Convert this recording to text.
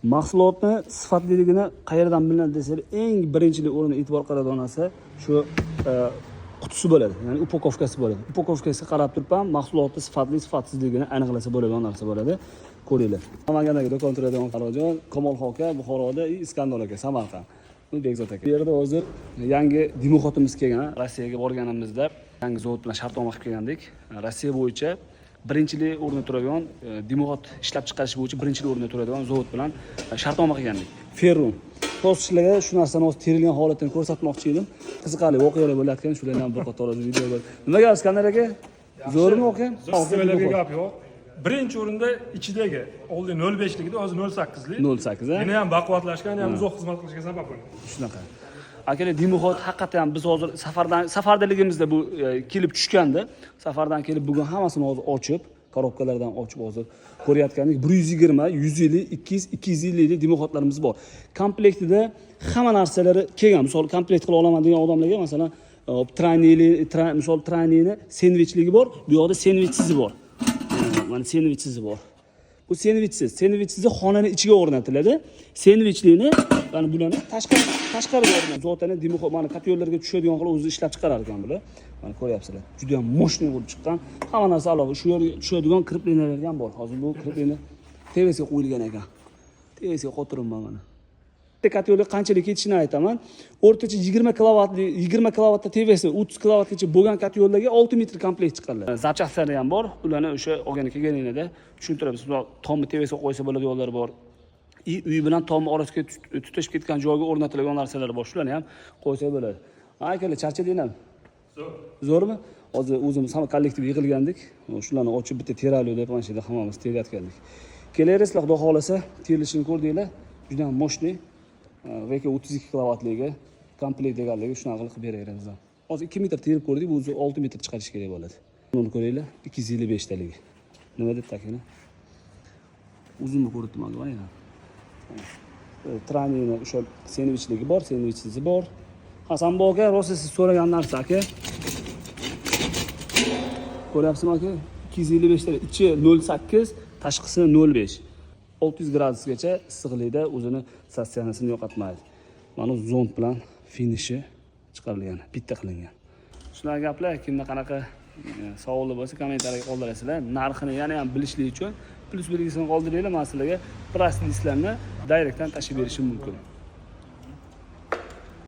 Mahsulotni sifatliligini qayerdan bilinadi desanglar, eng birinchilik o'rinda e'tibor qaraydigan narsa shu qutisi bo'ladi. Ya'ni upakovkasi bo'ladi. Upakovkasiga qarab turib ham mahsulotning sifatli, sifatsizligini aniqlasa bo'ladigan narsa bo'ladi. Ko'ringlar. Namangandagi do'kon turadigan Qarojon, Kamolxon aka, Buxoroda, Iskandar aka, Samarqand. Bekzod aka. Bu yerda hozir yangi dimoxotimiz kelgan. Rossiyaga borganimizda yangi zavod bilan shartnoma qilib kelgandik. Rossiya bo'yicha birinchilik o'rinda turadigan dimoxot ishlab chiqarish bo'yicha birinchilik o'rinda turadigan zavod bilan shartnoma qilgandik. Ferrum. Sizlarga shu narsani o'z terilgan holatini ko'rsatmoqchi edim. Qiziqarli voqealar bo'layotgan, shularni ham bir qator video bor. Nima gap Iskandar aka? Zo'rmi voqea? Zo'rlarga gap yo'q. Birinchi o'rinda ichidagi oldin 05ligida hozir 08lik. 08 a? Yana ham baquvvatlashgan, yana uzoq xizmat qilishga sabab bo'ldi. Shunaqa. Akalar, dimoxot haqiqatan biz hozir safardaligimizda bu kelib tushganda, safardan kelib bugun hammasini hozir ochib, korobkalardan ochib hozir ko'rayotgandik. 120, 150, 200, 250 dimoxotlarimiz bor. Komplektida hamma narsalari kelgan. Misol komplekt qila olaman degan odamlarga, masalan, misol traniyni sendvichligi bor, bu yoqda sendvichsizi bor. Mana sendvichsizi bor. Bu sendvichsiz xonaning ichiga o'rnatiladi. Sendvichlikni mana bularni tashqariga o'rnatiladi. Zotan dimoxot mana katyorlarga tushadigan qilib o'zi ishlab chiqarar ekan bular. Mana ko'ryapsizlar. Juda ham moshni bo'lib chiqqan. Hamma narsa aloqa. Shu yerga tushadigan kreplenerlar ham bor. Hozir bu kreplener TV'ga qo'yilgan ekan. TV'ga qo'ytirilgan mana. Katyorlar qanchalik ketishini aytaman. O'rtacha 20 kilovatda TV'si 30 kilovatgacha bo'lgan katyorlarga 6 metr komplekt chiqariladi. Zapchastlar ham bor. Ularni o'sha olgani kelganingizda tushuntiramiz. Tomni TV'ga qo'ysa bo'ladi yo'llar bor. Uy bilan tomni orasiga tutashib ketgan joyga o'rnatilgan narsalar bor. Shularni ham qo'ysa bo'ladi. Akalar, charchadinglarmi? Zo'rmi? Hozir o'zimiz ham kollektiv yig'ilgandik. Shularni ochib bitta terali deb mana shu yerda hammamiz terayotgandik. Kelaverasizlar, xudo xolasa, terilishini ko'rdinglar. Juda ham moshni. VK 32 kilovatliga komplekt deganligi shunaqa qilib beraveramiz. Hozir 2 metr terib ko'rdik, bu o'zi 6 metr chiqarish kerak bo'ladi. Buni ko'ringlar, 255 taligi. Nima deb takini? Uzunni ko'rdim mana. Traniyni o'sha sendvichligi bor, sendvichsizi bor. Hasanboy aka, rosa siz so'ragan narsa aka. Ko'ryapsizmi aka? 255 talik, ichi 08, tashqisi 05. 600 gradusgacha issiqlikda o'zini sotsiyanasini yo'qotmaydi. Mana zond bilan finishi chiqarilgan, bitta qilingan. Shunaqa gaplar, kimda qanaqa savollar bo'lsa kommentariyaga qoldirasizlar. Narxini yana ham bilishlik uchun plus belgisini qoldiringlar, men sizlarga price listlarni direktdan tashib berishim mumkin.